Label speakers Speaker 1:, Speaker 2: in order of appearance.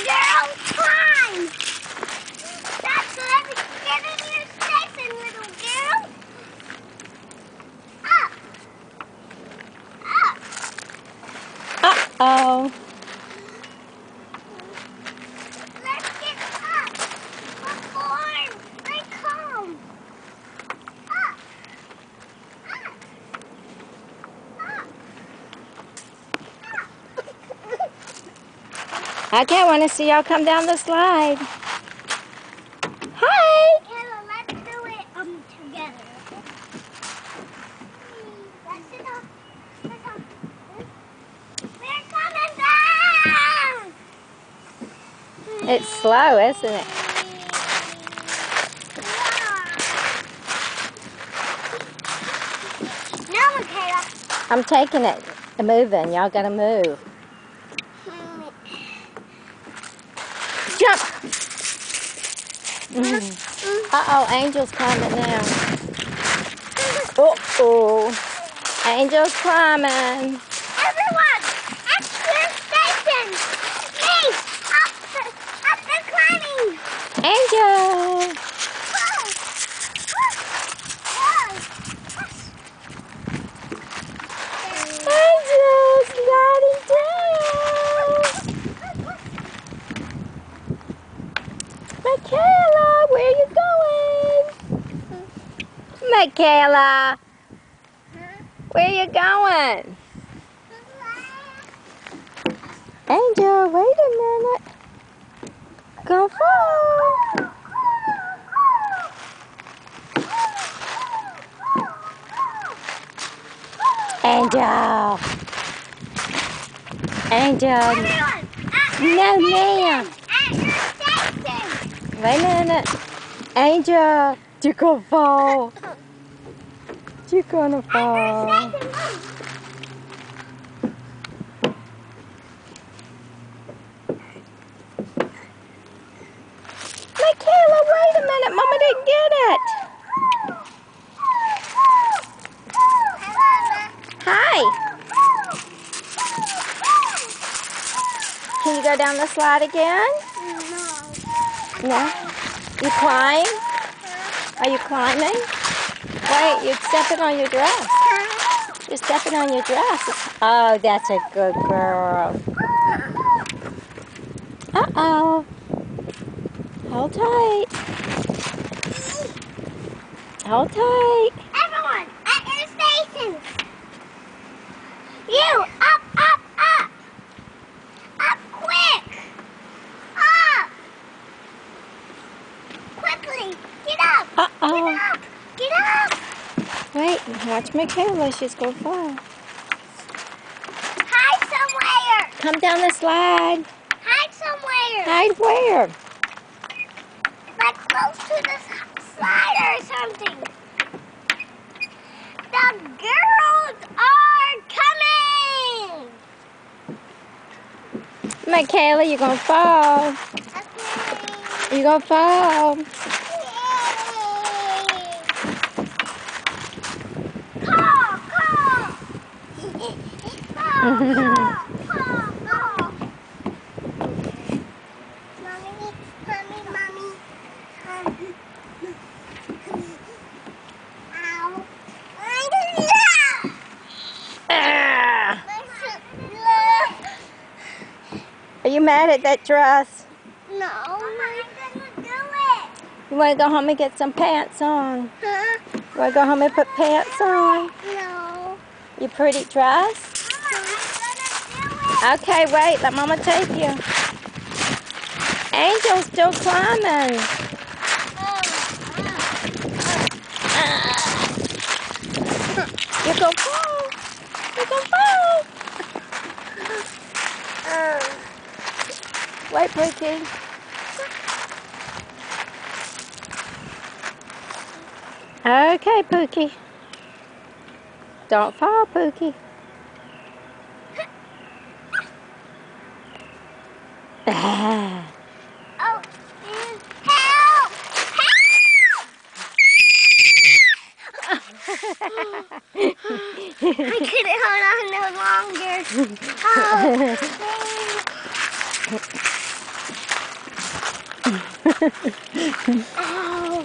Speaker 1: girl, climb! That's good. Get in your station, little girl. Up. Up.
Speaker 2: Uh-oh.
Speaker 1: Let's get up before they come. Up. Up. Up.
Speaker 2: Okay, I want to see y'all come down the slide. Hi!
Speaker 1: Kayla, let's do it together. That's it up. That's up. We're coming down!
Speaker 2: It's slow, isn't it?
Speaker 1: No, Michaela.
Speaker 2: I'm taking it. Moving. Y'all gotta move. Jump! Uh-oh, Angel's climbing now. Uh-oh. Angel's climbing.
Speaker 1: Everyone, at your station. Me, up the climbing.
Speaker 2: Angel! Angel's sliding down. Michaela, where are you going? Michaela, where are you going? Angel, wait a minute. Go fall. Angel. Angel.
Speaker 1: Everyone,
Speaker 2: No, ma'am.
Speaker 1: at your station.
Speaker 2: Wait a minute. Angel, you're gonna fall. You're gonna fall. Michaela, wait a minute. Mama didn't get it. Hi. Can you go down the slide again? No. You climb? Are you climbing? Wait, you're stepping on your dress. You're stepping on your dress. Oh, that's a good girl. Uh-oh. Hold tight. Hold tight.
Speaker 1: Everyone, at your stations. You, up, up, up. Up quick. Up. Quickly. Get up.
Speaker 2: Uh-oh.
Speaker 1: Get up. Get up.
Speaker 2: Wait, watch Michaela. She's going to fall.
Speaker 1: Hide somewhere.
Speaker 2: Come down the slide.
Speaker 1: Hide somewhere.
Speaker 2: Hide where?
Speaker 1: Like close to the slide or something. The girls are coming.
Speaker 2: Michaela, you're going to fall.
Speaker 1: Okay.
Speaker 2: You're going to fall.
Speaker 1: Call, call. Call, call. Mommy. Ow.
Speaker 2: Ah. Are you mad at that dress?
Speaker 1: No, I'm gonna do it.
Speaker 2: You want to go home and get some pants on?
Speaker 1: Huh?
Speaker 2: You want to go home and put pants on?
Speaker 1: No.
Speaker 2: Your pretty dress?
Speaker 1: I'm gonna do it.
Speaker 2: Okay, wait. Let Mama take you. Angel's still climbing. You're going to fall. You're going to fall. Wait, Pookie. Okay, Pookie. Don't fall, Pookie. Ah.
Speaker 1: Oh, help! I couldn't hold on no longer. Oh, Ow.